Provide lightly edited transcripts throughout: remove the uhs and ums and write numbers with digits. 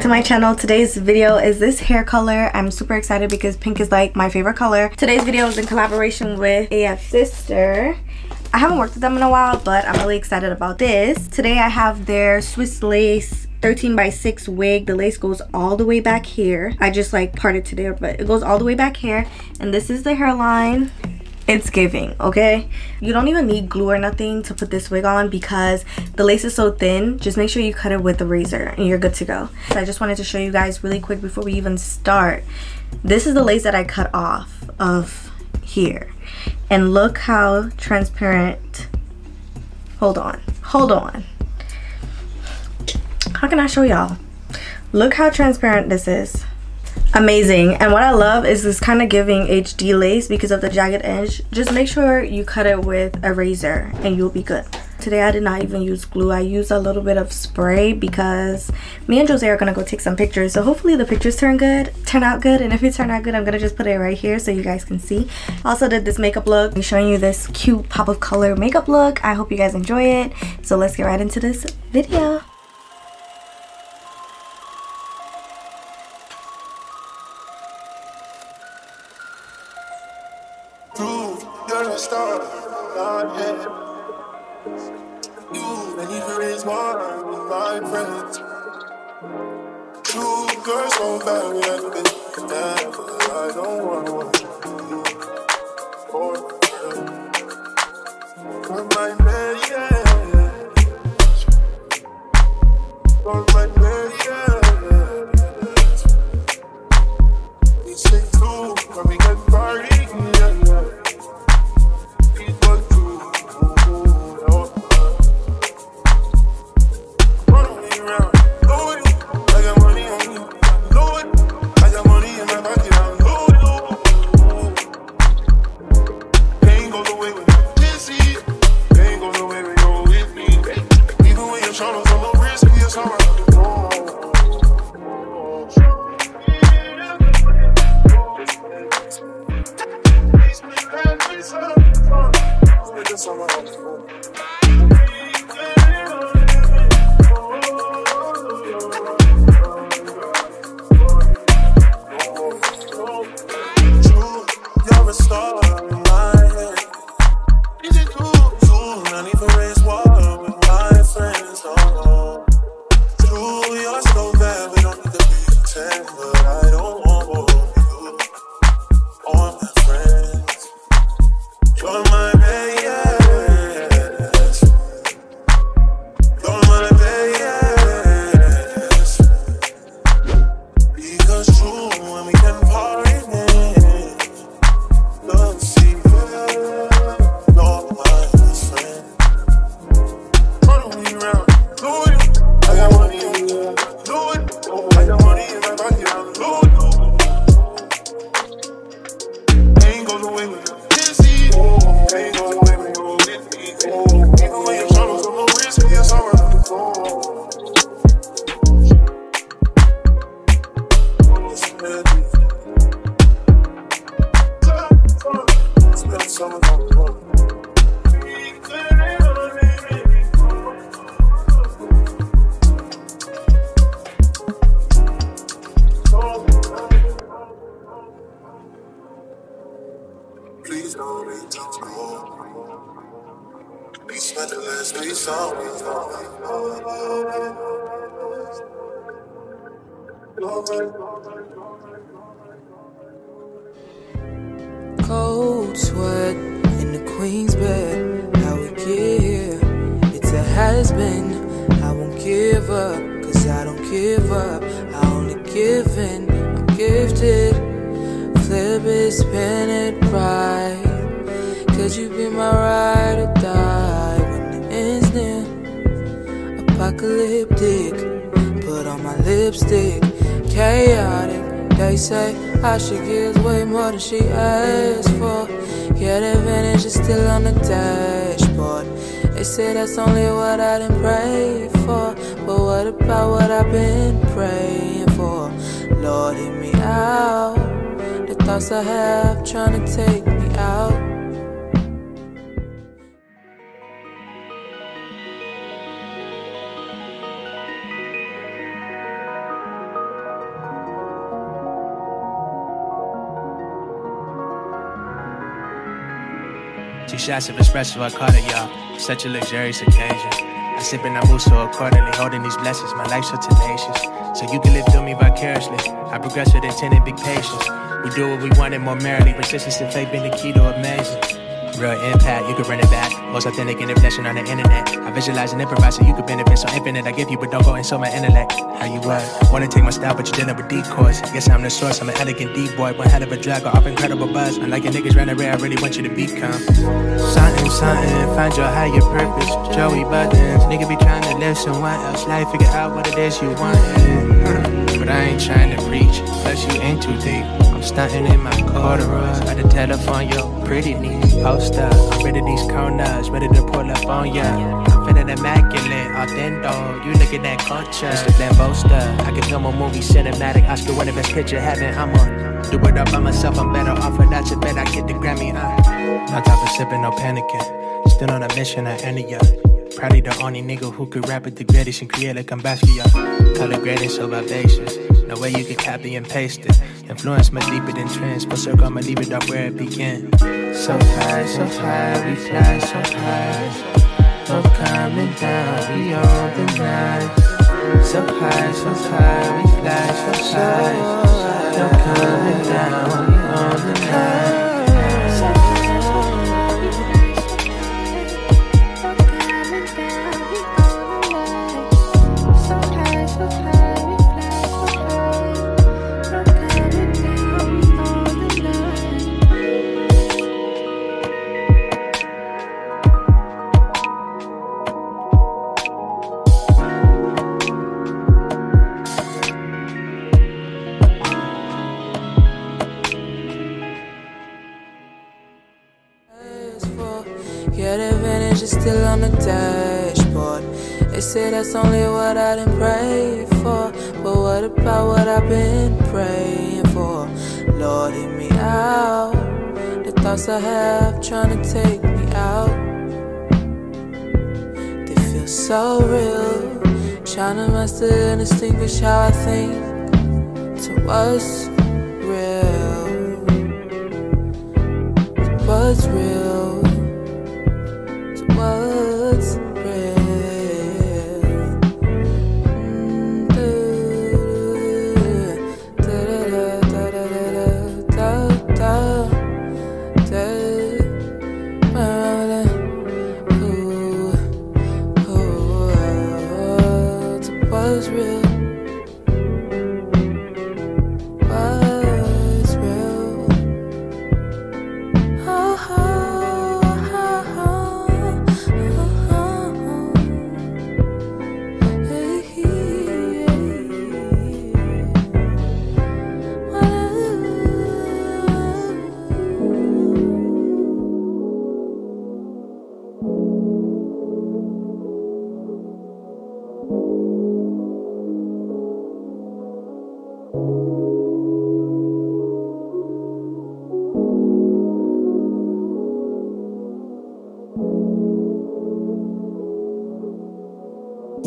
to my channel. Today's video is this hair color. I'm super excited because pink is like my favorite color. Today's video is in collaboration with Afsister. I haven't worked with them in a while, but I'm really excited about this. Today I have their Swiss lace 13x6 wig. The lace goes all the way back here. I just like parted to there, but it goes all the way back here. And this is the hairline. It's giving, okay? You don't even need glue or nothing to put this wig on because the lace is so thin. Just make sure you cut it with a razor and you're good to go. So I just wanted to show you guys really quick before we even start. This is the lace that I cut off of here. And look how transparent. Hold on. How can I show y'all? Look how transparent this is. Amazing. And what I love is this kind of giving HD lace because of the jagged edge. Just make sure you cut it with a razor and you'll be good. Today I did not even use glue. I used a little bit of spray because me and Jose are gonna go take some pictures. So hopefully the pictures turn out good. And if it turn out good, I'm gonna just put it right here so you guys can see. Also did this makeup look. I'm showing you this cute pop of color makeup look. I hope you guys enjoy it. So let's get right into this video. You're a star, not yet. You and you is one of my friends. You girls so bad, we have to be bad, but I don't want you for my man, yeah. For my man, yeah. We sing too when we get party, yeah. Please don't let me go. We spent the last 3 songs. Cold sweat in the queen's bed. How we get here? It's a has-been. I won't give up, cause I don't give up. I only give in, I'm gifted. Flip it, spin it right. Cause you be my ride or die when the end's near. Apocalyptic, put on my lipstick. Chaotic, they say I should give way more than she asked for. Yeah, the advantage is still on the dashboard. They say that's only what I didn't pray for. But what about what I've been praying for? Lord, hit me out. The thoughts I have trying to take me out. 2 shots of espresso, I caught it, y'all. Such a luxurious occasion. I sip and I move so accordingly, holding these blessings. My life so tenacious, so you can live through me vicariously. I progress with intent and big patience. We do what we want and more merrily. Persistence and faith been the key to amazing. Real impact, you can run it back. Most authentic and inflection on the internet. I visualize and improvise so you can benefit. So infinite, I give you, but don't go insult my intellect. How you was? Wanna take my style, but you dealing with decoys. Guess I'm the source, I'm an elegant D-boy. One hell of a drag, off incredible buzz. Unlike your niggas ran away, I really want you to become something, find your higher purpose. Joey Buttons, nigga be trying to live someone else's life. Figure out what it is you want. But I ain't trying to preach, plus you ain't too deep. I'm stunting in my corduroys. By the telephone, yo, pretty knees. Post up, I'm rid of these corners, ready to pull up on ya. I'm feeling immaculate, authentic. You look at that culture, it's the Lambo stuff. I can film a movie, cinematic, Oscar winning best picture, heaven. I'ma do it all by myself, I'm better off without your bet. I get the Grammy, No time for sipping, no panicking. Still on a mission, I enter ya. Probably the only nigga who could rap it the greatest and create like I'm Basquiat. Color grading so vivacious. No way you can copy and paste it. Influence much deeper than trends. Full circle, I'ma leave it off where it began. So high, we fly so high. No coming down, we on the night. So high, we fly so high. No coming down, we on the night. Yeah, the advantage is still on the dashboard. They say that's only what I didn't pray for. But what about what I've been praying for? Lord, hit me out. The thoughts I have trying to take me out, they feel so real. Trying to master and distinguish how I think to what's real, to what's real. What's real? What's real? What's real? Oh,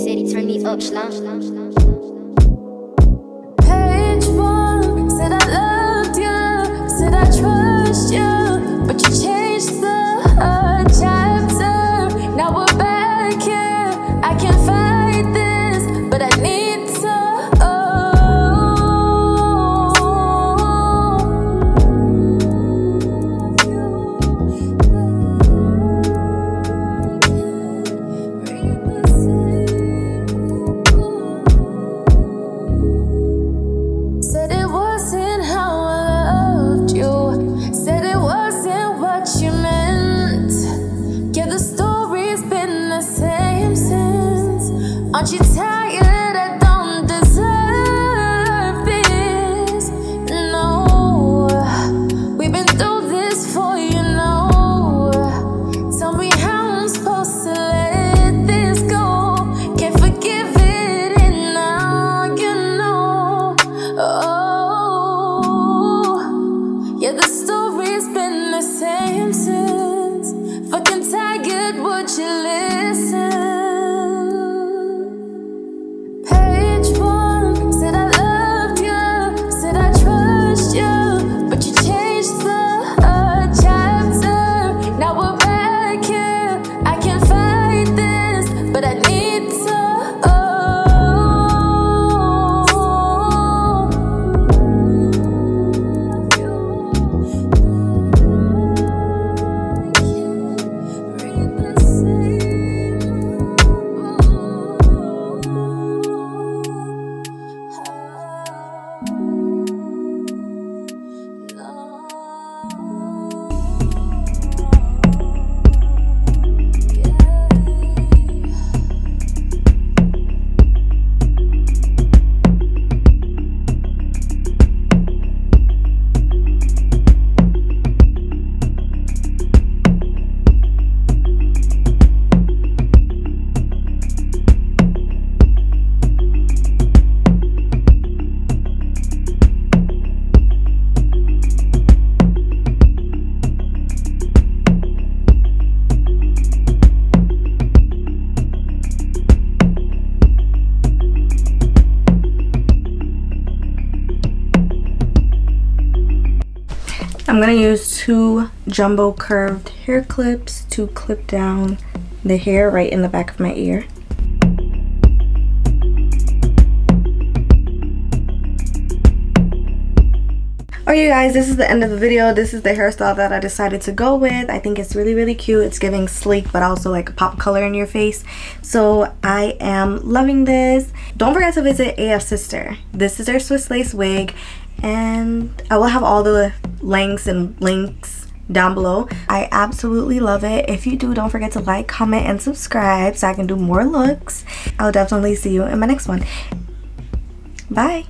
Said he turned me up, slum. Page 1 said I loved you, said I trust you, but you changed the chapter. Now we're back here. I can't fight this, but I need to. Aren't you tired? I don't deserve this. No, we've been through this for you know. Tell me how I'm supposed to let this go. Can't forgive it, and now you know. Oh, yeah, the story's been the same since. Fucking tired, would you listen? I'm gonna use 2 jumbo curved hair clips to clip down the hair right in the back of my ear. Alright you guys, this is the end of the video. This is the hairstyle that I decided to go with. I think it's really cute. It's giving sleek but also like a pop of color in your face. So I am loving this. Don't forget to visit Afsister. This is their Swiss lace wig, and I will have all the links down below. I absolutely love it. If you do, don't forget to like, comment, and subscribe so I can do more looks. I'll definitely see you in my next one. Bye.